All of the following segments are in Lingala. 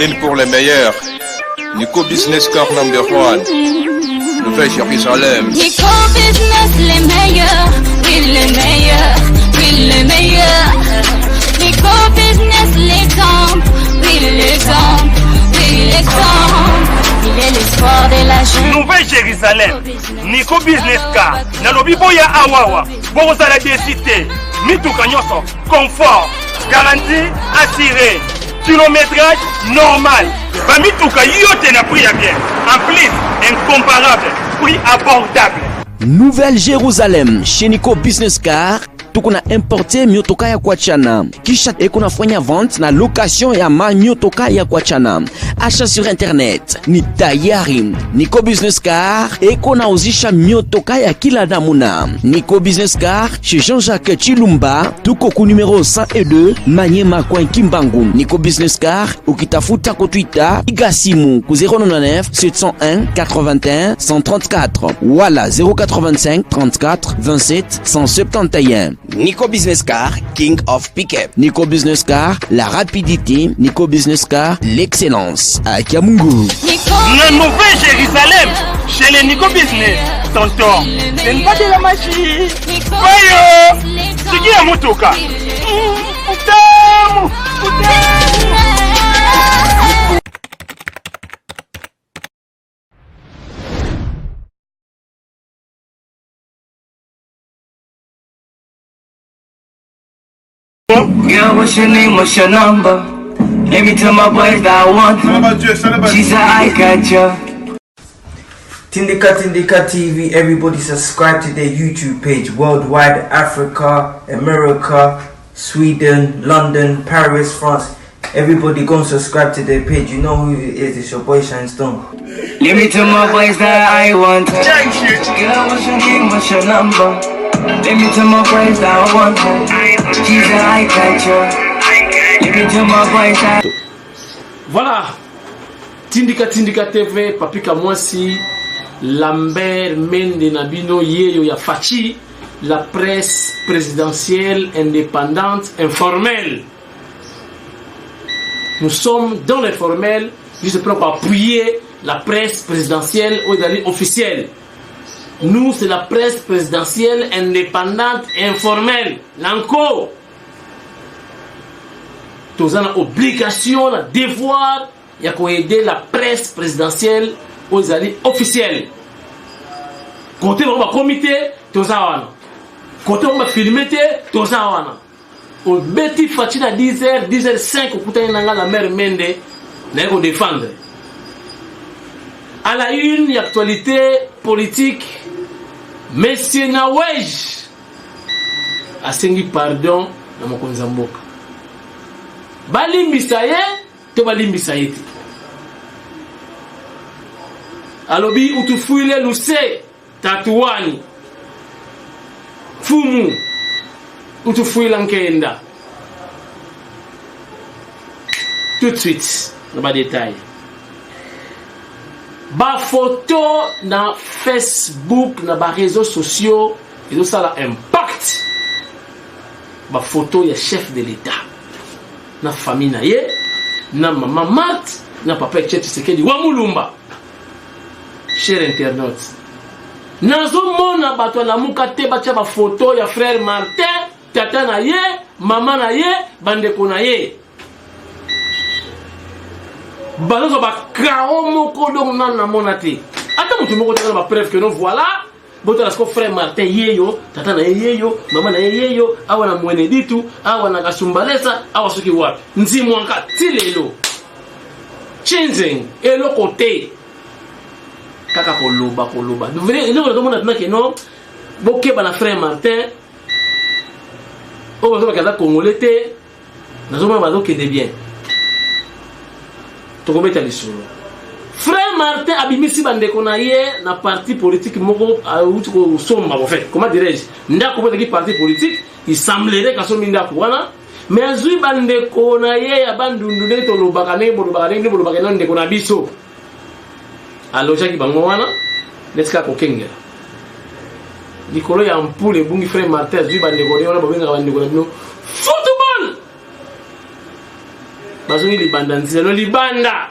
Une pour les meilleurs. Nico Business Car number 1. Nouvelle Jérusalem. Nico Business les meilleurs. Oui les meilleurs. Oui les meilleurs. Nico Business l'exemple. Oui l'exemple. Oui l'exemple. Il est l'espoir de la jeune. Nouvelle Jérusalem. Nico Business Car. Nalobi boya awawa. Boza la décité. Mituka nyoso. Confort. Garantie assurée. Kilométrage normal. Bamituka yote na prix bien. En plus, incomparable. Prix abordable. Nouvelle Jérusalem chez Nico Business Car. Tukuna importe miotoka ya kuachana. Kisha ekunafanya vente na location ya miotoka ya kuachana. Achat sur internet ni tayari. Nico Business Car ekunauzisha miotoka ya kila namuna. Nico Business Car chez Jean-Jacques Chilumba. Tuko ku numéro 102 Manyema kwa Kimbangu. Nico Business Car ukitafuta ku Twitter igasimu ku 099 701 81 134 wala 085 34 27 171. Nico Business Car, King of Pickup. Nico Business Car, la rapidité. Nico Business Car, l'excellence. À Kiamungu. La Nouvelle Jérusalem, chez les Nico Business. Tonton, c'est une pas de la magie. Voyons, c'est qui a motoka? Putain, Girl, what's your name, what's your number? Let me tell my boys that I want her. She's a I got ya. Tindika TV, everybody subscribe to their YouTube page. Worldwide, Africa, America, Sweden, London, Paris, France. Everybody go and subscribe to their page. You know who it is, it's your boy Shine Stone. Let me tell my boys that I want her. Girl, what's your name, what's your number? Let me tell my boys that I want her. She's an eye catcher. Let me tell my boys that. Voilà. Tindika TV, Papika Mwasi, Lambert Mende Nabino Yeyo ya Fachi, la presse présidentielle indépendante informelle. Nous sommes dans l'informel, juste pour appuyer la presse présidentielle officielle. Nous, c'est la presse présidentielle indépendante informelle. L'ANCO. Nous avons l'obligation, le devoir d'aider la presse présidentielle aux alliés officiels. Côté on va comité, nous avons. Côté on va filmer, nous avons. Au bêtis fatina à 10h, 10h05, au côté de la mère Mende, nous allons défendre. À la une, il y a actualité politique. Monsieur Nawej a sengi pardon na mokonza mboka. Balimbisa ye to balimbisa ye. Alobi utufuile luse tatuani. Fumu utufuile nkenda. Tout de suite, on va détailler. Ba photo na Facebook na ba réseaux sociaux et ça a impact. Ba photo ya chef de l'État na famille na ye na maman Mat na papa Tshisekedi wa Mulumba. Cher internaute, nazo mona bato la mukate bacha ba photo ya frère Martin, tata na ye, maman na ye, bandeko na ye. Balozo ba kao moko donc na monate. Ata mutu moko tala ba preuve que non voilà. Boto la sko frère Martin yeyo, tata na yeyo, mama na yeyo, awa na mwene ditu, awa na kasumbalesa, awa soki wapi. Nzimu anka tilelo. Changing elo côté. Kaka koloba. Vous venez nous on a que non. Boké ba na frère Martin. O bazo ba congolais té. Nazo ma bazo que de bien. Frère Martin abimisi bandeko na ye na parti politique moko auti ko somba en fait comment dirais-je ndako peut être parti politique il semblerait que somi ndako wana mais azui bandeko na ye ya bandundu ne to lobaka ne bolobaka ne ndeko na biso aloja ki bango wana neska ko kengela likolo ya mpule bungi frère Martin azui bandeko ne wana bobenga bandeko na bino football bazongi libanda nzelo libanda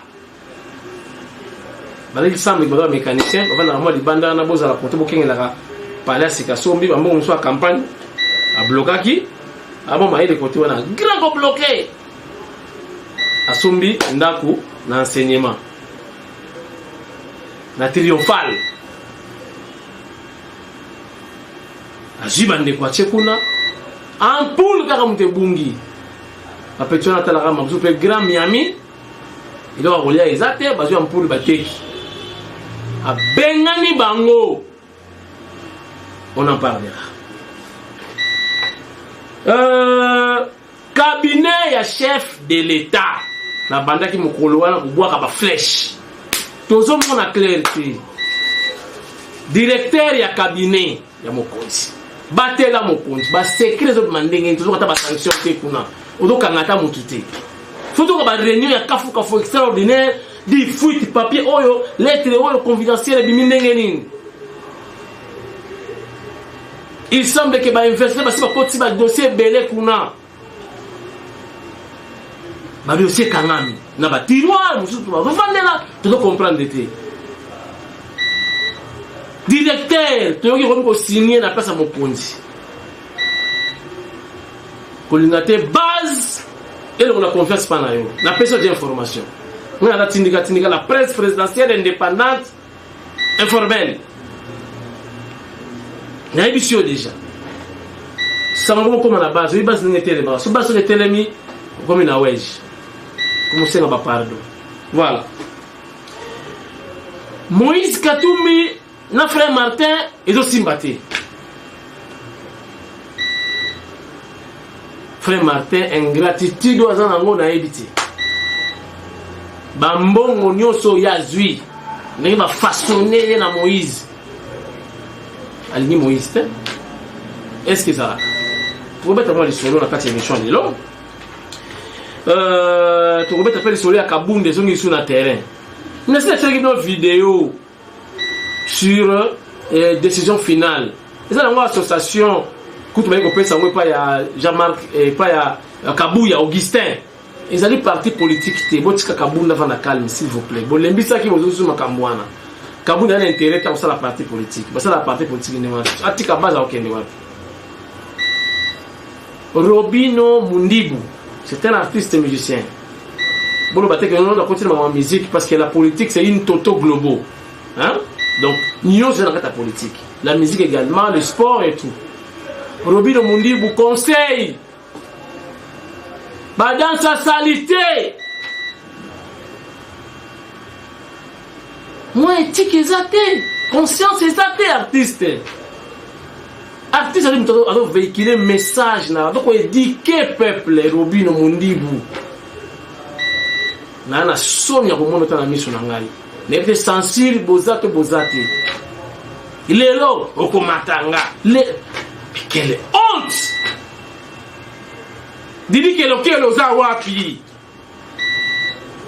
balaki semble que baza mécanicien bavandaka mwa libanda wana bozala kote bokengelaka palais sika sombi bambongo mosusu ya campagne ablokaki aboma ile kote wana grand kobloke asombi ndako na enseignement na triomphal azwi bandeko atie kuna ampoule kaka moto ebungi bapeti wana atalaka mabusu mpe grand miami eloko kolia eza te bazwi ampoule bateki abengani bango on en parlera. Cabinet ya chef de l'État na bandaki mokolo wana kobwaka ba flèche tozomona clarté directeur ya cabinet ya mokonzi batela mokonzi ba secret zo mandenge tozokata ba sanction te kuna odokanga ta mutu te foto ba réunion ya kafu extraordinaire di fuite papier oyo lettre oyo confidentielle bimindenge nini. Il semble que ba investir basi ba koti ba dossier belé kuna ba dossier kangami na ba tiroir mususu ba vandela to comprendre te directeur to yoki ko signer na place à mokonzi kolinga te base et on a confiance pas na yo na personne d'information on a la tindika la presse présidentielle indépendante informelle na émission déjà ça m'a beaucoup comme à la base oui base n'était les bas sous base de télémi comme une awège comme c'est là pardon voilà Moïse Katumbi na frère Martin et do Simbaté frère Martin ingratitude wazana ngo na ebiti bambongo nyoso yazui ndenge ba façonner na Moïse aligné Moïse est-ce que ça pour mettre moi les solos na kati émission lelo to mettre appel solos à Kabunde zongi sur na terrain mais c'est une vidéo sur décision finale c'est une association kutu ba ko pesa ngo pa ya Jean-Marc et pa ya Kabuya Augustin ils allaient parti politique te botika Kabunda va na calme s'il vous plaît bon lembisa ki bozo sur makambwana Kabunda a intérêt à la partie politique parce que la partie politique n'est pas atika base à aucun niveau. Robino Mundibu c'est un artiste musicien bon le bateau que nous on continue ma musique parce que la politique c'est une toto global hein donc nous c'est dans la politique la musique également le sport et tout. Robino Mundibu conseil dans sa salité moi éthique exaté conscience exaté artiste a véhiculer message na donc éduquer peuple Robino Mundibu na sonia ko mona tana miso na ngai n'était sensible bozate il est là au komatanga quelle honte didi que le za wapi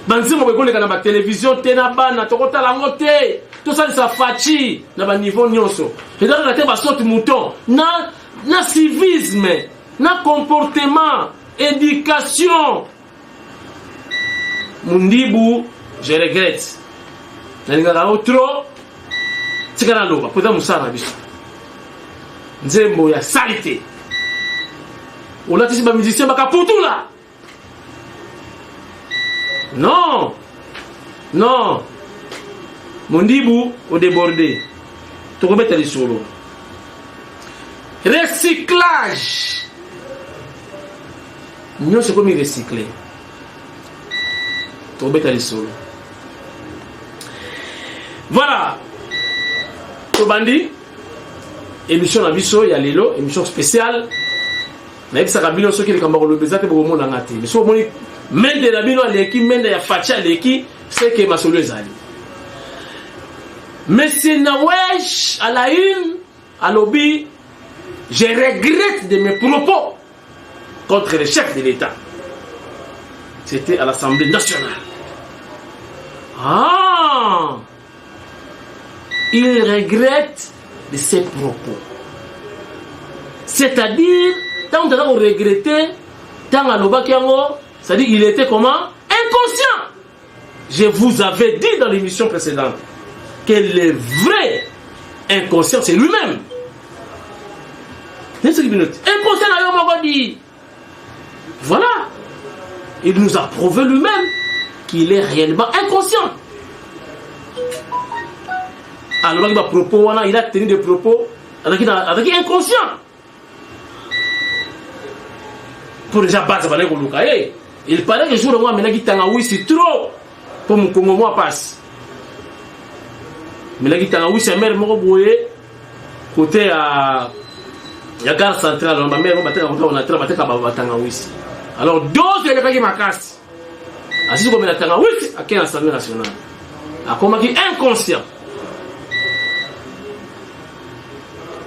banzimo bekoleka na ba télévision tena bana tokota la ngote tout ça ça fachi na ba niveau nyonso et dans la tête ba sorte mouton na civisme na comportement éducation Mundibu je regrette na ngara trop tikana loba poda musana biso nzembo ya salité on a dit ba musicien ba kaputula non Mundibu au débordé tu remettre les solos recyclage nous c'est comme recycler tu remettre les solos voilà Tobandi émission na biso ya lelo émission spéciale na ebisa kabino soki le kambako le bezate bo mona ngati mais so moni mende na bino aleki mende ya facha aleki c'est que masolo ezali Monsieur Nawesh à la une à lobby je regrette de mes propos contre le chef de l'État. C'était à l'Assemblée nationale. Il regrette de ses propos. C'est-à-dire, tant que vous regrettez, tant à l'Obakiango, c'est-à-dire il était comment? inconscient. Je vous avais dit dans l'émission précédente que le vrai inconscient, c'est lui-même. Inconscient, voilà. Il nous a prouvé lui-même qu'il est réellement inconscient. Alors, il a tenu des propos avec inconscient. Pour déjà base, il paraît que je jour moi maintenant qui c'est trop pour mon Congo moi passe. Mais là qui c'est mère moko boye côté à la gare centrale ma mère on a travaillé alors dose elle pas qui ma casse. Assis comme la tangawisi à l'Assemblée nationale. A comme qui inconscient.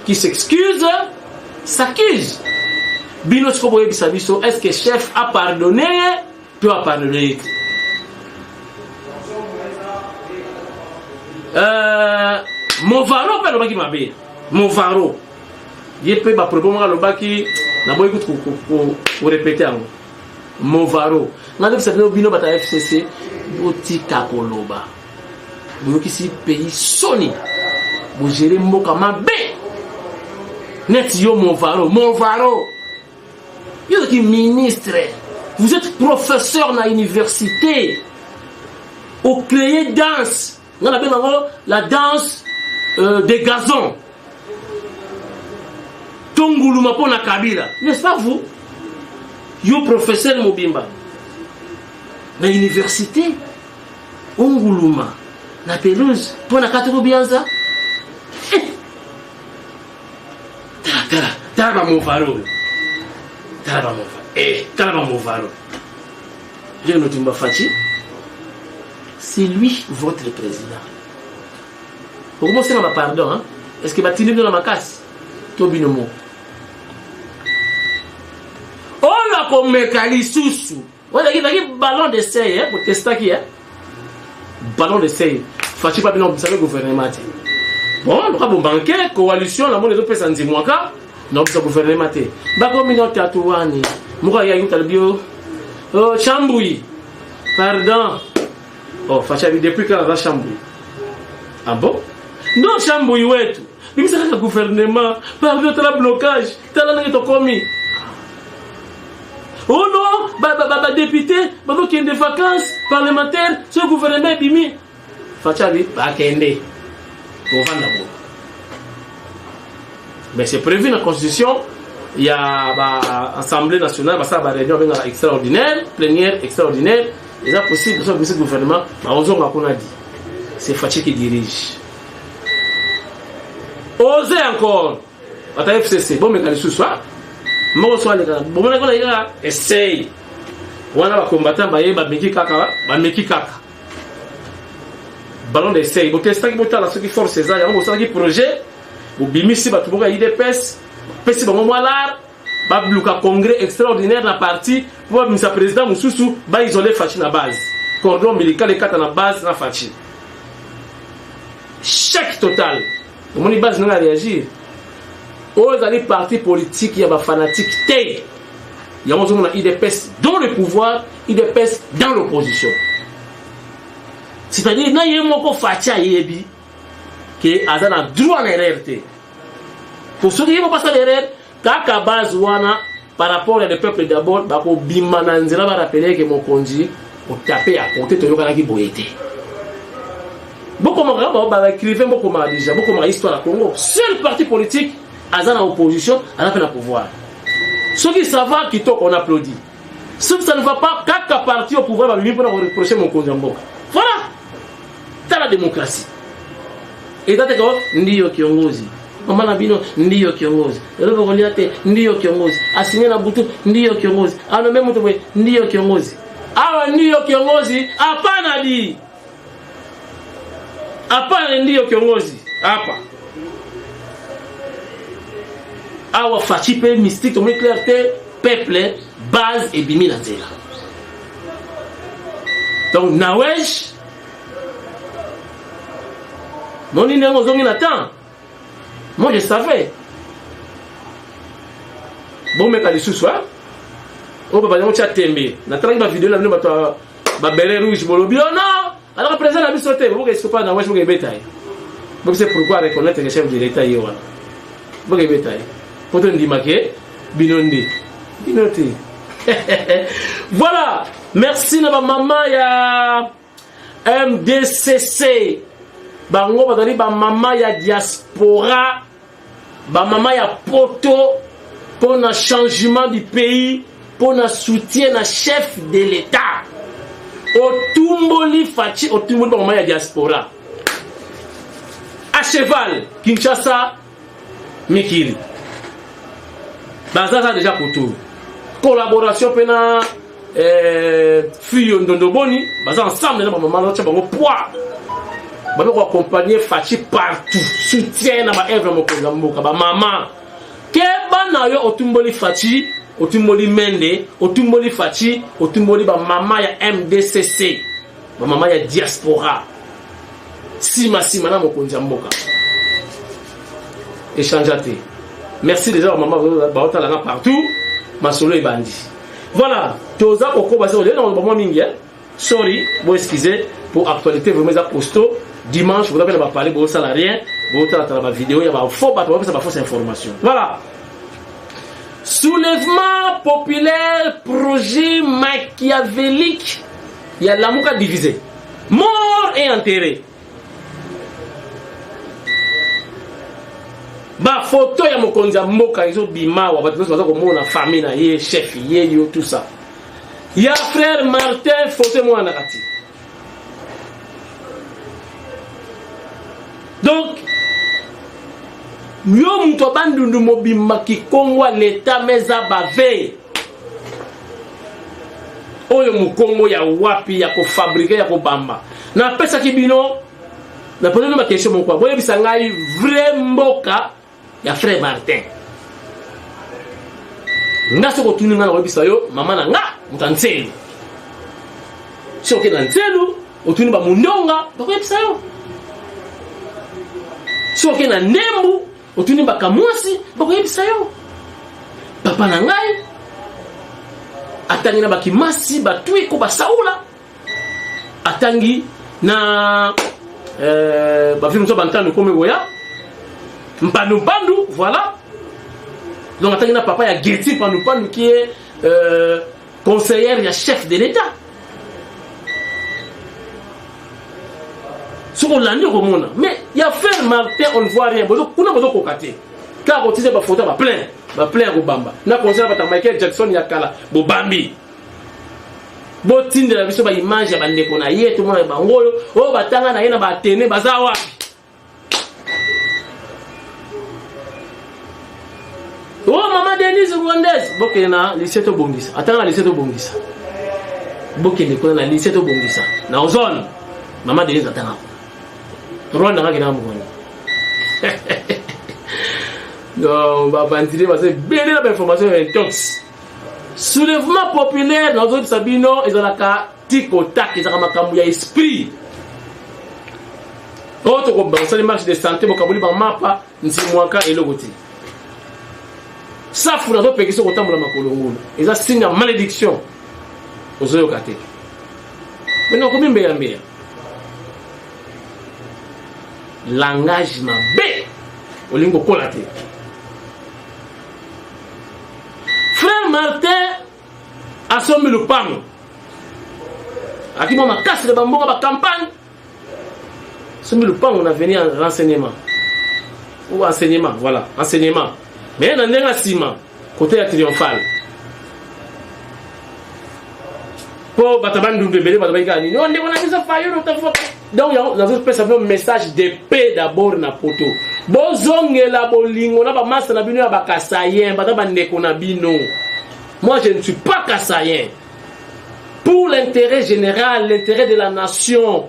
Qui s'excuse, s'accuse. Binos Koboye Bisabiso, est-ce que chef a pardonné? Peut a pardonné. Movaro, pas le baki mabe. Movaro. Il peut pas proposer le baki. N'a pas écouté pour répéter. Movaro. N'a pas fait bino bata FCC. Boti kakoloba. Vous qui si pays Sony. Vous gérez moka mabe. Net yo Movaro. Movaro. Vous êtes ministre, vous êtes professeur dans l'université, au créé danse, on appelle la danse des gazons. Tonguluma pour la Kabila, n'est-ce pas vous? Vous professeur Mobimba, dans l'université, Onguluma, la pelouse, pour la Katobianza. Tara Movaro. C'est lui votre président. Pour commencer, pardon, hein? Est-ce que va tirer dans ma casse? Tobinomo. On a comme mécanisme. Voilà, il y a un ballon d'essai pour tester qui est. Ballon d'essai. Fachi pas bien observer le gouvernement. Bon, on va banquer, coalition, la monnaie de paix sans mois. Non, ça gouvernement. Bako minot tatouani. Mouka ya interview. Oh, Chamboui. Pardon. Oh, Fachabi depuis quand la Chamboui. Ah bon? Non, Chamboui, ouais. Mais c'est le gouvernement. Pardon, t'as le blocage. T'as la nette commis. Oh non, député, qui est des vacances parlementaires, ce gouvernement est bimi. Fachabi, bah, kende. On va d'abord. Mais c'est prévu dans la Constitution. Il y a l'Assemblée nationale, il y a une réunion extraordinaire, plénière extraordinaire. Et c'est possible que ce gouvernement, c'est Fachi qui dirige. Osez encore. À la FCC, bon, mais quand il soit, bon, essaye. On a un combattant, Meki Kaka. Ballon d'essai. Vous testez ceux qui forcent ces armes, vous avez un projet. Vous bimisi batumoka IDPS, pesi bango mwala, ba bluka congrès extraordinaire na parti, pour misa président Moussoussou, ba isoler Fachi na base. Cordon ombilical et kata na base na Fachi. Chèque total. Mon base n'a réagir. Aux alliés partis politiques, il y a des fanatiques. Il y a un IDPS dans le pouvoir, IDPS dans l'opposition. C'est-à-dire, il y a un Fachi à Yebi. Que azana droit à l'erreur. Pour ceux qui vont passer à l'erreur, kaka base wana par rapport à le peuple d'abord, bako bimananzira va rappeler que mon conduit au tapé à côté de l'okana qui boyete. Beaucoup de écrivains, beaucoup de déjà, beaucoup de histoire à Congo. Seul parti politique azana opposition, à la fin de pouvoir. Ceux qui savent qui toquent, on applaudit. Ceux qui ça ne va pas, kaka parti au pouvoir va venir pour reprocher mon conduit. Voilà. C'est la démocratie. Et date ko ndiyo kiongozi mama na bino ndiyo kiongozi lelo goliate ndiyo kiongozi asinya na butu ndiyo kiongozi ano memo to ndiyo kiongozi awa ndiyo kiongozi hapana di hapana ndiyo kiongozi hapa awa fachipe mystique to clarté peuple base et bimi na zela donc nawesh non, il n'y a pas de temps. Moi, je savais. Bon, mais quand il sous-soit, on va pas dire que tu as témé. On a une vidéo là, ba beret rouge bolobi non alors président la bisoté vous qu'est-ce pas dans moi je vous bétail vous c'est pourquoi reconnaître le chef de l'état yo wana vous que bétail poto ndimake binondi binoti voilà merci na ba maman ya MDCC bango bazali ba maman ya diaspora ba maman ya poto pour le changement du pays pour le soutien na chef de l'état Otumboli Fachi Otumboli ba maman ya diaspora à cheval Kinshasa Mikili bazaza déjà pour tout collaboration pena Fuyo Ndondoboni baza ensemble na ba maman na bango poids ba ko accompagner Fachi partout soutien na ba œuvre mokonza mboka ba maman keba na yo Otumboli Fachi Otumboli Mende Otumboli Fachi Otumboli ba maman ya MDCC ba maman ya diaspora sima na mokonza mboka échangeate merci déjà ba maman ba otala partout masolo ebandi voilà toza kokoba ça on ba moi mingi sorry bon excusez pour actualité vraiment ça costaud dimanche vous avez pas parler bon salarié bon otala la vidéo il y a ba faux ba ça ba fausse information voilà. Soulèvement populaire, projet machiavélique. Il y a l'amour divisé. Mort et enterré. Ba photo ya mokonza mboka izo bima wa batu baza ko mona famille na ye chef ye yo tout ça. Ya frère Martin photo moi na kati. Donc yo mto bandundu mobimba kikongwa leta meza bave oyo mukongo ya wapi ya ko fabriquer ya ko bamba na pesa kibino na poser ma question mon quoi boye bisangai vrai mboka ya frère Martin ngaso ko tuninga na bisa yo mama na nga mutantselu soke na ntselu otuni ba mundonga bako bisa yo soke na nembu otuni bakamwasi bakoyebisa yo papa na ngai atangi na bakimasi batui ko basaula atangi na bafimu so bantano comme boya mpandu voilà donc atangi na papa ya Getty Mpandu qui est conseillère ya chef de l'état sur l'année romona mais il y a frère Martin on ne voit rien bozo kuna bozo kokate car otise ba photo ba plein Obama na conseiller ba Michael Jackson ya kala bo bambi bo tinde la biso ba image ya bandeko na ye tout monde ba ngolo o batanga na ye na ba tene baza wapi oh maman Denise Rwandaise boke na lycée to bongisa atanga na lycée to bongisa boke ne kona na lycée to bongisa na ozone maman Denise atanga Rwanda ngaki na mukoni non ba bandire ba se bene la information intox soulèvement populaire dans autres sabino ezalaka tiko tak ezaka makambu ya esprit auto ko ba sali marché de santé bokabuli ba mapa nsimwaka elogoti safu na do pekiso ko tambola makolongolo eza signe ya malédiction ozoyo kate mais ko mimbe ya mbea langage mabe olingo kolate frère Martin asombi le pango akimo makasi de bambonga ba campagne asombi le pango on a venu en renseignement ou enseignement voilà enseignement mais na ndenga sima côté ya triomphal po batabandu bebele batabaika ni on ndeko na biso fayo no tafoka donc nous avons un message de paix d'abord na poto bozongela bolingo na ba masa na bino ya bakasayen bata bandeko na bino moi je ne suis pas kassayen pour l'intérêt général l'intérêt de la nation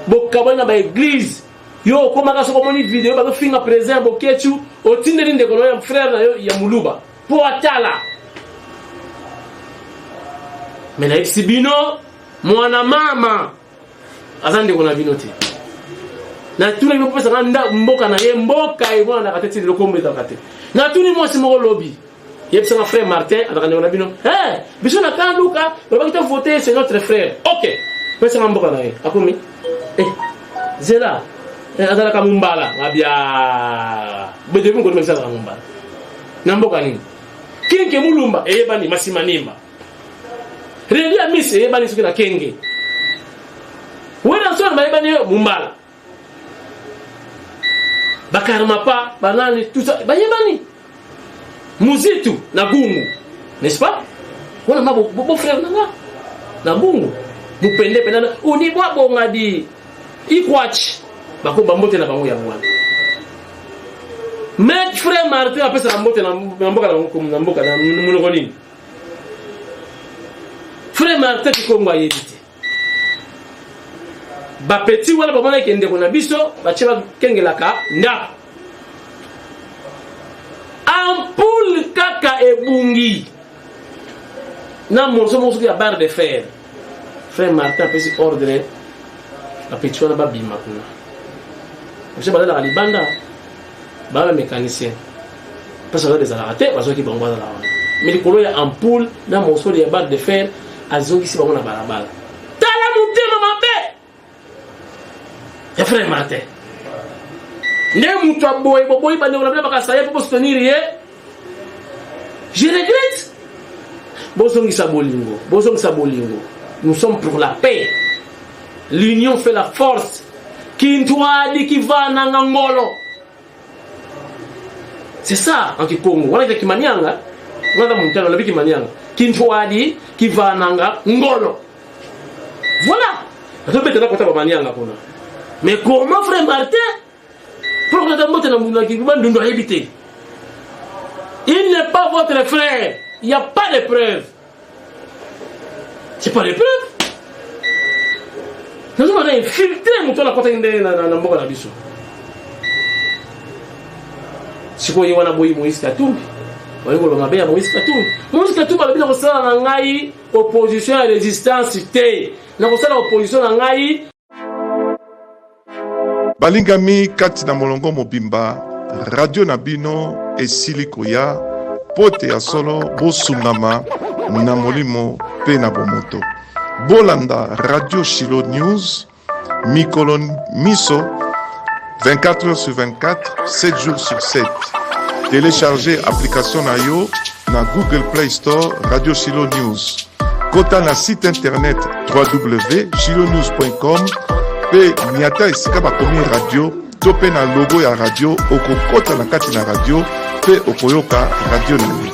bokabona ba église yo komaka soko moni vidéo ba finga présent bokechu otindeli ndeko na frère na yo ya muluba po atala mais na exibino mwana mama azande kona binoti na tuni mo pesa nda mboka na ye mboka e mwana kateti le kombe ta kate na tuni mo simo lobby yep c'est un frère Martin on a bino biso na kan luka on va voter c'est notre frère OK mais c'est un mboka nae akomi zela azala kamumbala ngabia bede ngo me sala kamumbala na mboka nini kinge mulumba eyebani masimanimba relia mise eyebani suki na kenge wena sona bayebani mumbala bakarma pa banani tout ça bayebani muzitu na gungu n'est-ce pas wana mabo bo frère nanga na gungu mupende pendana unibwa bongadi ikwach bakomba mbote na bango ya mwana mais frère Martin après ça mbote na mboka na mulongolini frère Martin kikongo ayebite ba petit wala ba mona kende kona biso ba cheba kengelaka nda ampoule kaka ebungi na morceau ya barre de fer frère Martin pesi ordre la petit wala ba bima kuna je balala la libanda ba le mécanicien parce que des arrêtés bazo ki bango la mais le colo ya ampoule na morceau ya barre de fer azoki si bango na balabala tala mutema mabe ya frère Martin ne mutu aboy boboy ba ne on ba ka saye pour soutenir ye je regrette bozongi sa bolingo nous sommes pour la paix l'union fait la force Kintwadi kivana ngangolo c'est ça en Kikongo wana kimanyanga wana mutano labi kimanyanga Kintwadi kivana ngangolo voilà ça peut être là pour manyanga kuna mais comment frère Martin pour que tu montes dans qui va nous habiter il n'est pas votre frère il n'y a pas de preuves c'est pas des preuves. Nous avons infiltré la côté de mboka na biso. Siko ye wana boyi Moïse Katumbi. Wali ko mabe ya Moïse Katumbi. Moïse Katumbi alobina ko sala na ngai opposition et résistance té. Na ko sala opposition na ngai. Balingami kati na molongo mobimba radio na bino esili koya pote ya solo bosungama na molimo pe na bomoto. Bolanda Radio Shilo News, Mikolon Miso, 24 heures sur 24, 7 jours sur 7. Téléchargez application Nayo na Google Play Store Radio Shilo News. Kota na site internet www.shilonews.com pe niata esika bakomi radio to pe na logo ya radio okokota na kati na radio pe okoyoka radio nini.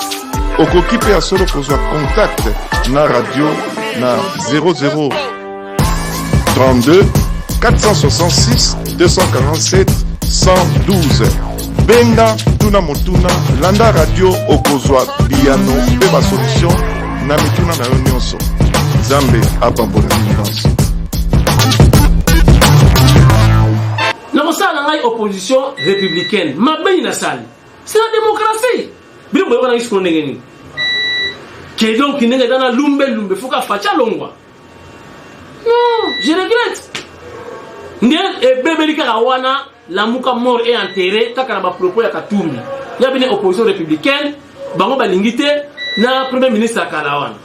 Okoki pe asolo kozwa contact na radio na 00 32 466 247 112. Benga tuna motuna landa radio okozwa biano pe ba solution na mituna na yo nyonso. Zambe apambola nyonso. Na sala ngai opposition républicaine mabeni na sali. C'est la démocratie. Bilo boyo na isiko ndengeni. Que donc il n'est dans la lumbe faut qu'à facha longwa. Non, je regrette. Ndel e bebeli ka wana la muka mort et enterré kaka na propos ya Katumbi. Ya bine opposition républicaine bango balingite na premier ministre Kalawana.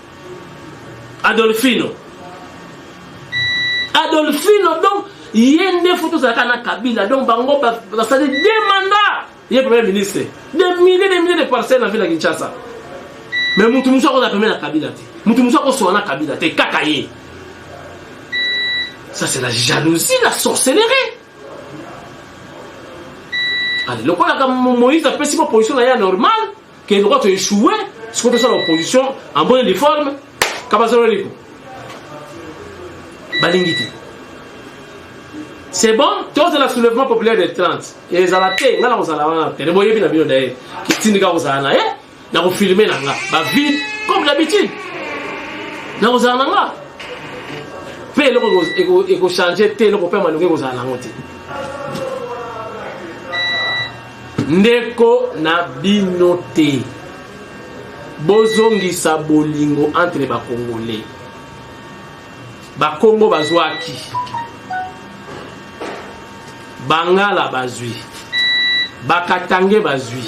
Adolfino donc yende photo za kana Kabila donc bango ba ça des mandats. Il premier ministre. Des milliers de parcelles dans la ville de Kinshasa. Mais mutu muso ko na pemela Kabila te. Mutu muso ko so na Kabila te kakaye. Ça c'est la jalousie, la sorcellerie. Allez, le quoi comme Moïse a fait position là normal, qui est droit de échouer, ce qu'on fait sur l'opposition en bonne et forme, Kabazolo Liko. Balingiti. C'est bon, tous le soulèvement populaire des 30. Et les alatés, on a la zalawana, les moyens bien bien d'ailleurs, qui tindiga aux alana, na ko filmer nanga, ba vide comme d'habitude. Na ko zalana. Pe loko eko changer te loko pe manuke ko zalana ngote. Ndeko na binote. Bozongisa bolingo entre ba Congolais. Ba Congo bazwaki. Bangala bazwi. Bakatange bazwi.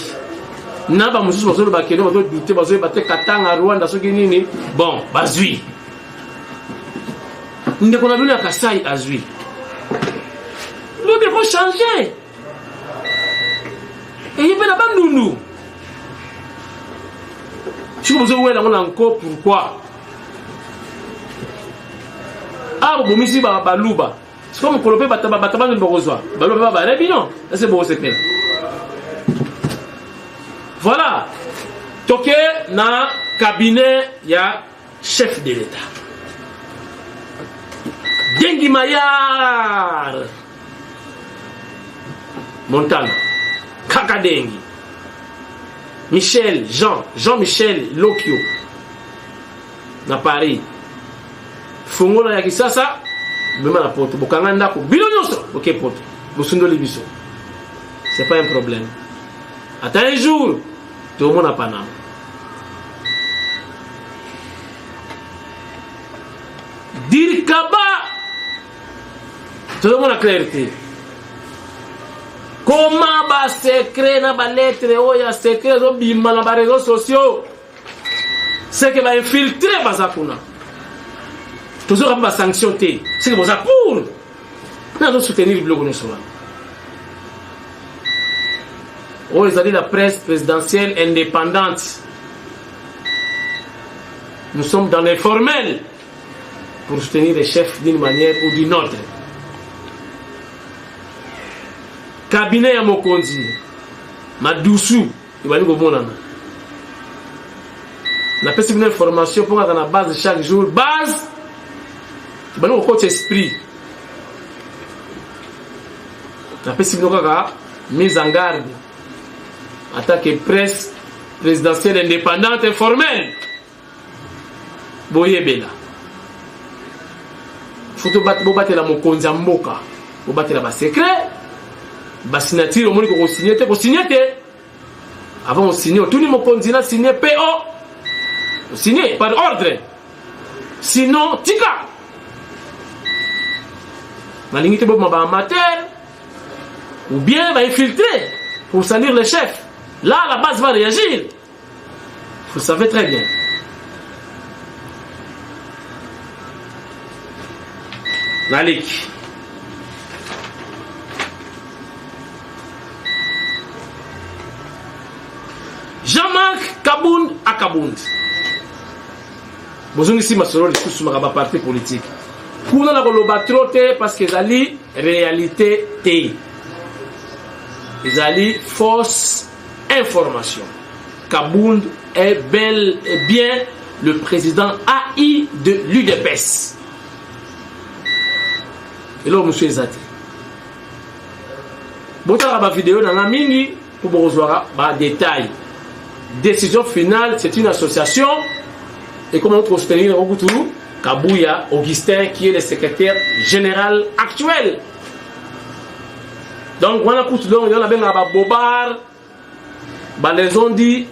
na ba mususu bazolo bakeno bazo douter bazo batte Katanga Rwanda soki nini bon bazui ndeko na bino Kasai azui l'autre faut changer et il la bandundu si vous avez encore pourquoi ah bon misi ba baluba c'est comme kolopé bataba de borozwa baluba ba rebino c'est bon c'est clair. Voilà. Toké na cabinet ya chef de l'État. Dengi Mayar. Montana. Kaka Dengi. Michel, Jean-Michel Lokio. Na Paris. Fungola ya kisasa. Bema na poto. Bokanga ndako. Bilo nyoso. Ok poto. Bosundo libiso. C'est pas un problème. Attends un jour. Tout le monde a Panama. Dire Kaba, tout le monde a clarté. Comment va secret na ba lettre o ya secret zo bima na ba réseaux sociaux? C'est que va infiltrer bazakuna. Toujours ba sanctionner. C'est que boza pour. Na soutenir le bloc national. Oh, ils ont dit la presse présidentielle indépendante. Nous sommes dans l'informel pour soutenir les chefs d'une manière ou d'une autre. Cabinet à Mokonzi, Madoussou, il va nous dire la presse une information pour dans la base chaque jour. Base, il va nous coach esprit. La presse une mise en garde. Attaque presse présidentielle indépendante informelle. Boye bela. Faut battre la mokonzi mboka. Faut battre la secret. Ba signature au monde ko signer. Avant on signer tout le mokonzi na signer PO. Signer par ordre. Sinon tika. Na limite bo ma amateur ou bien va infiltrer pour salir les chefs. Là, la base va réagir. Vous savez très bien. La Ligue. Jean-Marc Kabound à Kabound. Bonjour ici, ma soeur, je suis un parti politique. Pour nous, on a trop parce que c'est réalité. Ils ont fausse information. Kabound est bel et bien le président AI de l'UDPS. Et là, monsieur Zati. Bon, tu as la vidéo dans la mini pour vous voir des détails. Décision finale, c'est une association. Et comment on peut soutenir Kabouya Augustin, qui est le secrétaire général actuel. Donc, on a Bobar. Les ont dit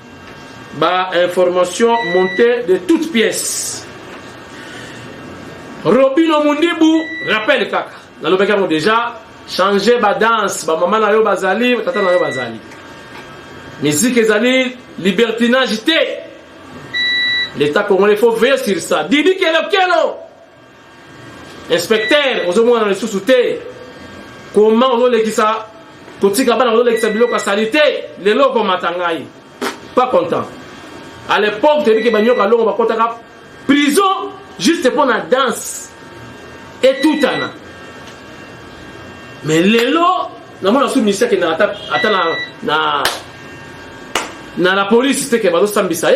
information montée de toutes pièces. Robino Mundibu rappelle kaka. Dans le déjà changé ba danse, ba maman na yo bazali, tata na yo bazali. Musique ezali libertinage té. L'État congolais faut veiller sur ça. Didi Kelo. Inspecteur, aux moins dans les sous-soutés. Comment on le qui ça? Kotika bana on le qui ça biloko salité, les locaux matangai. Pas content. À l'époque, tu dis que banyoka longo ba kotaka prison juste pour la danse. Et tout ana. Mais les lots, na mona sous ministère qui na na la police c'était que ba do sambisa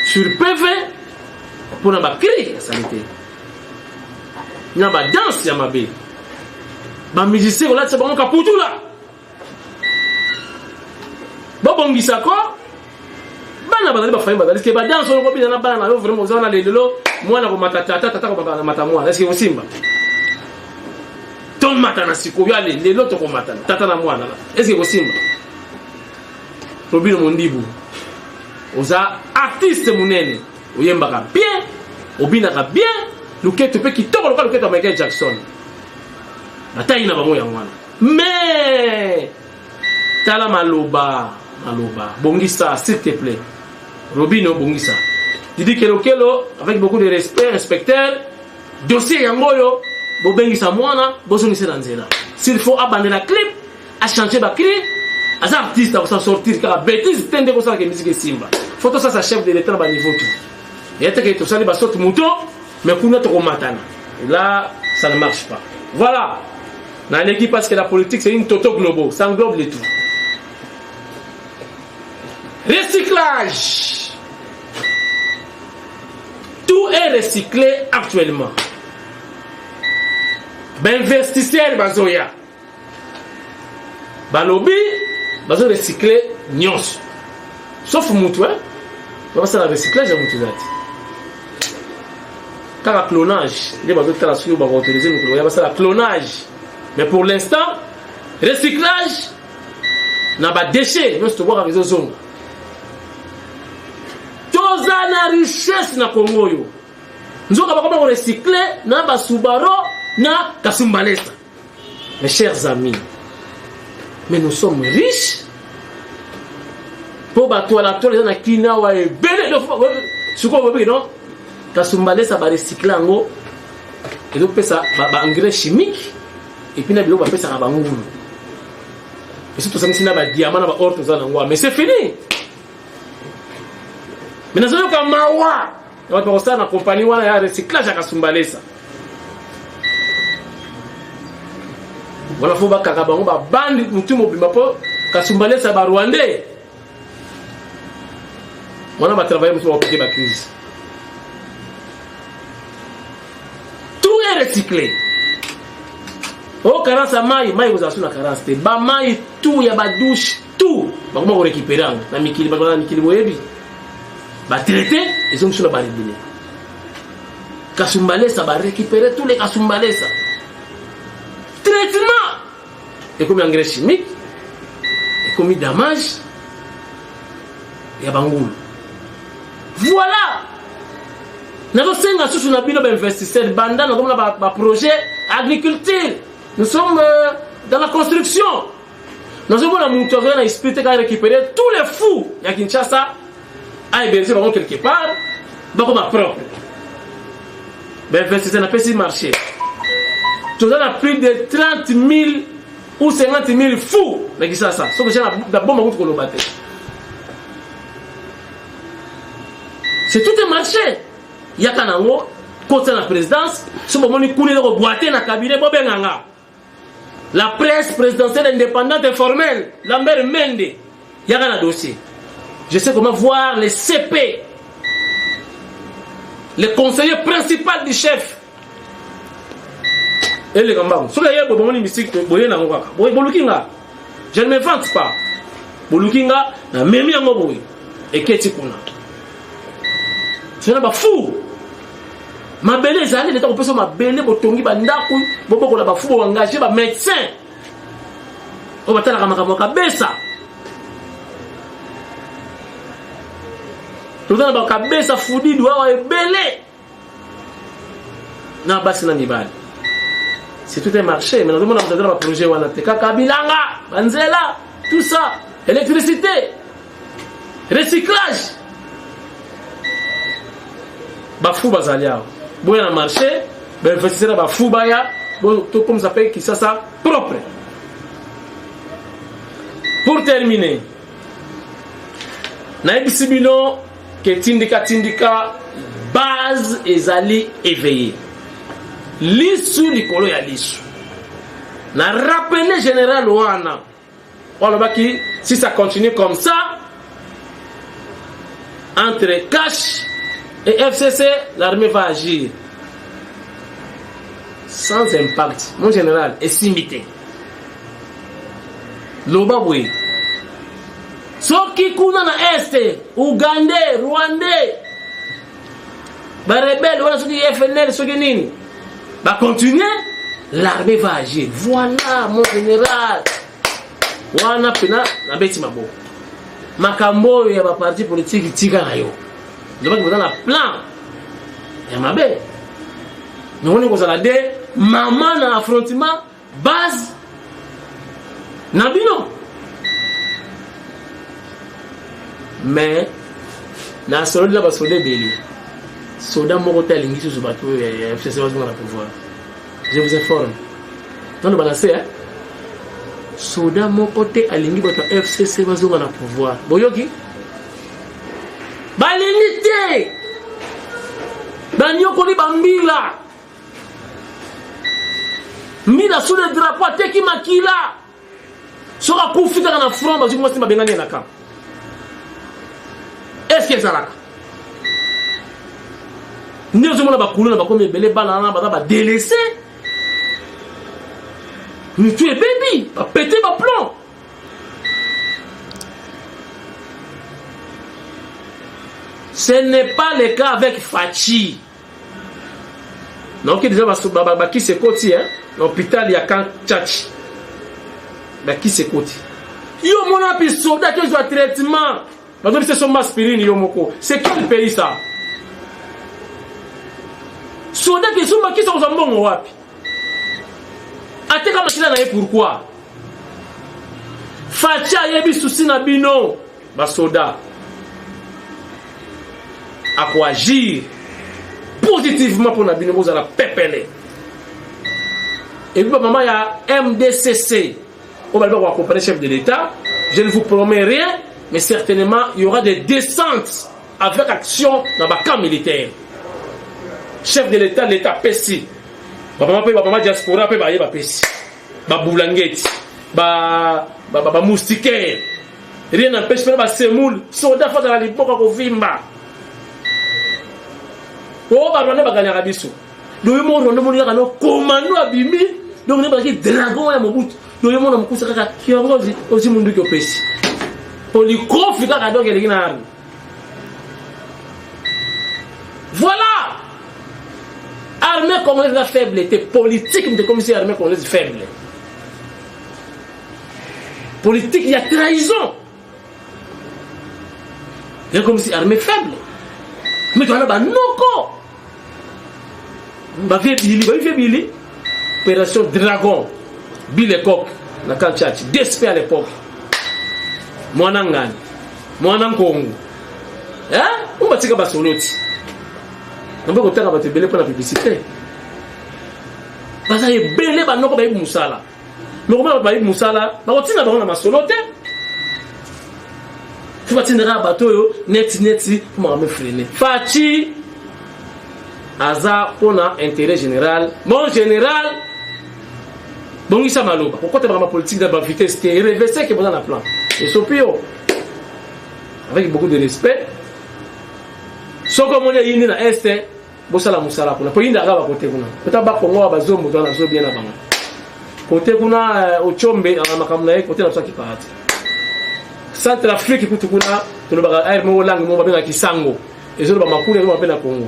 sur PV pour na ba créer la sanité. Na ba danse ya mabe. Ba musicien là c'est bon kaputula. Ba bongisa ko bana bazali ba faimba parce que ba danse on kopina na bana yo vraiment ozana lelo mwana ko matata tata ko bana matamwa est-ce que vous simba ton matana siko yo ale lelo to ko matana tata na mwana est-ce que vous simba Robino Mundibu oza artiste munene oyembaka bien obinaka bien luketo pe kitoko lokalo luketo Michael Jackson atayi na bango ya mwana mais tala maloba Maloba. Bongisa, s'il te plaît. Robino Bongisa. Didi Kelo, avec beaucoup de respect, respecteur, dossier Yangoyo, Bobengisa Moana, Bosonise Danzela. S'il faut abandonner la clip, à changer ma clip, à un artiste à sortir, car la bêtise, tente de ça que musique Simba. Faut que ça, ça chef de l'État à niveau tout. Il y a que tout ça, il va sortir mouton, mais qu'on a trop matana. Là, ça ne marche pas. Voilà. Dans l'équipe, parce que la politique, c'est une toto globo, ça englobe les tout. Recyclage. Tout est recyclé actuellement. Ben investisseurs bazoya. Balobi, bazo recycler nyos. Sauf moutou, hein. On va faire le recyclage à moutou. Car le clonage, les bateaux de la va autoriser nous cloner, c'est le clonage. Mais pour l'instant, recyclage n'a pas de déchets, nous se voir avec les zones. Tous la richesse na Congo yo. Nous avons comment recycler na ba Subaru na Kasumbalesa. Mes chers amis, mais nous sommes riches. Pour bateau la toile na kina wa belle de fois. Ce qu'on veut non? Kasumbalesa ba recycler ngo et donc ça ba engrais chimique et puis na bilo ba pesa na bangulu. Et surtout ça ni na ba diamant na ba or za ngwa mais c'est fini. Mais nous avons comme mawa on va passer na compagnie wana ya recyclage ya Kasumbalesa. Voilà faut ba kaka bango ba bandi mutu mobimba po Kasumbalesa ba Rwandais. On va travailler pour appliquer la crise. Tout est recyclé. Oh, carence à maille, vous avez la carence. Ba maille, tout, il y a ba douche, tout. Bah, comment vous récupérez? Na mikili, bah, mikili, boyebi. Bah, traité, ils ont sur la barre de Kasumbalesa, va récupérer tous les Kasumbalesa. Traitement. Et comme engrais chimique, et comme dommage, il y a bangoul. Voilà. Nous avons investisseurs banda, nous avons un projet agriculture. Nous sommes dans la construction. Nous avons un monteur qui a expliqué qu'il a récupéré tous les fous. Il y a Kinshasa à héberger quelque part. Donc on a propre. Mais investisseurs n'a pas si marché. Nous avons plus de 30 000 ou 50 000 fous. Mais ça, sauf que j'ai la bombe à vous battre. C'est tout un marché. Il y a Kanango, côté la présidence, ce moment où il y a boité dans le cabinet, la presse présidentielle indépendante et formelle, Lambert Mende, il y a un dossier. Je sais comment voir les CP, les conseillers principaux du chef. Et les gambas. Si vous avez un mystique, je ne m'invente pas. Bolukinga, na memi yango boy. Et qu'est-ce qu'on a? C'est un fou. Ma belle zali l'état opération ma belle botongi bandaku boboko la bafu engagé ba médecin. On va tala kama kabesa. Tozana ba kabesa fudi doa ebele. Na basi na mibali. C'est tout un marché, mais nous demandons un projet wana te Kabilanga, Banzela, tout ça, électricité, recyclage. Bafou bazalia. Boya na marché, ben investisseur bafou baya, tout comme ça paye qui ça propre. Pour terminer, na ebisibino que tindika base ezali éveillé. Lisu likolo ya lisu. Na rappeler général Wana. Olobaki si ça continue comme ça entre Cash et FCC, l'armée va agir sans impact. Mon général est simité. Lobabwe. Soki kuna na Este, Ougandais, Rwandais. Ba rebelle wana soki FNL soki nini. Va continuer, l'armée va agir. Voilà mon général. Wana pena na beti mabo. Makambo ya ba parti politique tika na yo. Donc vous avez un plan. Ya mabe. Nous on est aux alades maman na affrontement base Nabino. mais na solo de la basoda belé soda moko ta lingi sur bateau FCC va na pouvoir je vous informe non balancer hein soda moko te alingi bato FCC va na pouvoir boyoki balingi te banyoko li bambila mbila sous le drapeau ateki makila soka kufika na front bazu mwasi babengani na camp est-ce que ça là nous sommes là bakulu na bakomi belé bana na ba délaissé nous tuer baby ba péter ba plomb ce n'est pas le cas avec Fachi donc déjà ba qui se côté hein l'hôpital ya kan Tchatch ba qui se côté yo mona pi soda que je traitement ba do c'est son aspirine yo moko c'est quel pays ça soda que son qui sont en bon wapi ateka machina na pourquoi Facha yebi souci na bino ba soda à quoi agir positivement pour la bino vous la pepele. Et puis, maman, il y a MDCC. On va le accompagner chef de l'État. Je ne vous promets rien, mais certainement, il y aura des descentes avec action dans le camp militaire. Chef de l'État, l'État Pessi. Maman, diaspora, peut y avoir Pessi. Boulanguetti. Moustiquaire. Rien n'empêche pas de semoule. Soda, faut dans la lipoque au Vimba. Oh, Barone, Bagana Rabiso. Nous avons commando abimi donc nous avons dragon ya mobutu nous avons mon kusa kaka kiongozi aussi mundu ko pesi polikofi kaka donc ele kina arme voilà armée congolaise la faiblesse politique de comme si armée congolaise faible politique il y a trahison il y a comme si armée faible mais tu as ba noko ba fait Billy opération Dragon Bill Coq na Kanchachi DSP à l'époque mwana ngani mwana nkongo hein on batika basoloti on peut kotaka ba tebele pour la publicité basa yebele ba noko ba yibu musala noko ba yibu musala ba kotina ba na masolote tu vas tinera bato yo neti pour me freiner Fachi Aza pour un intérêt général. Mon général, bon, il s'est maloba. Pourquoi tu as ma politique de la vitesse qui est reversée qui est dans la plan? Et Sopio, avec beaucoup de respect, ce que mon est dans l'Est, Bossala Moussala, pour y aller à côté. Peut-être pas qu'on va zombo dans la zone bien avant. Côté qu'on a au Chombe, à la Makamnae, côté la qui part. Centrafrique, écoute, qu'on a, tu ne vas pas être mon langue, mon babin qui sango. Et je ne vais pas m'appeler, je vais m'appeler à Congo.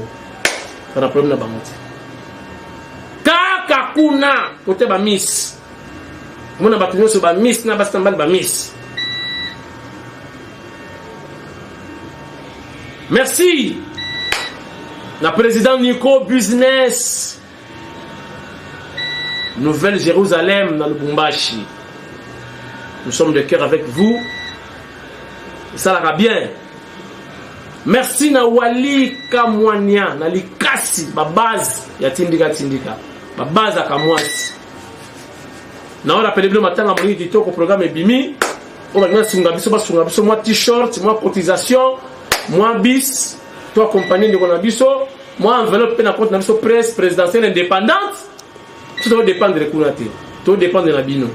On a problème na bangote kaka kuna côté ba miss mona batunyo so ba miss na bastambal ba miss merci la président Nico Business Nouvelle Jérusalem dans le Lubumbashi nous sommes de cœur avec vous ça ira bien. Merci na Wali Kamwania na likasi ba base ya tindika ba base ya Kamwasi na on rappelle le matin à mon kitoko programme Bimi on va sunga biso moi t-shirt moi cotisation moi bis toi accompagné de konabiso moi enveloppe na compte na biso presse présidentielle indépendante tout doit dépendre de kunate tout dépend de la bino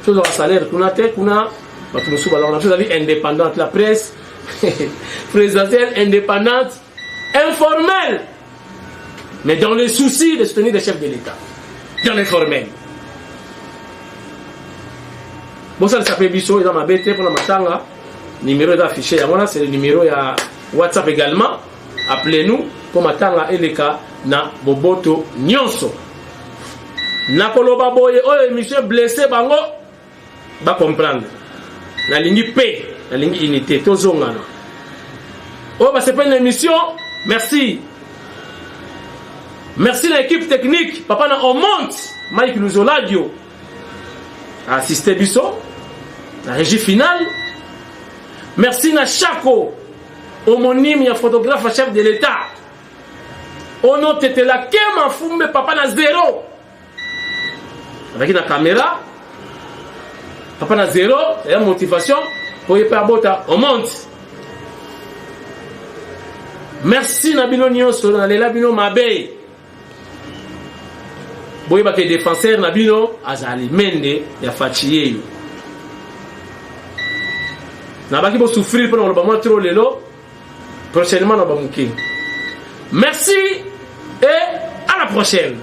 tout le salaire kunate kuna batu musuba la on a fait la vie indépendante la presse présidentielle indépendante, informelle, mais dans les soucis de soutenir les chefs de l'État, dans l'informel. Bon, ça s'appelle Bisso, il est dans ma BT pour la matanga. Numéro d'affiché, c'est le numéro ya WhatsApp également. Appelez-nous pour matanga et les cas na Boboto Nyonso. Nakoloba boye, oh, monsieur blessé, bango, va comprendre. La ligne P. La ligne unité, Tozongana. Oh, bah c'est pas une émission. Merci. Merci l'équipe technique. Papa, on monte. Mike Luzoladio a assisté Bisso. La régie finale. Merci na Chako, homonyme ya photographe chef de l'État. Ono tete la kema fumbe papa na zéro. Avec la caméra, papa na zéro, et la motivation pour y faire bota, on monte. Merci Nabino Nyonso, Nalela Bino Mabe. Boye ba ke défenseur Nabino azali mende ya fachiye. Na baki bo souffrir pour le moment trop lelo. Prochainement na ba muki. Merci et à la prochaine.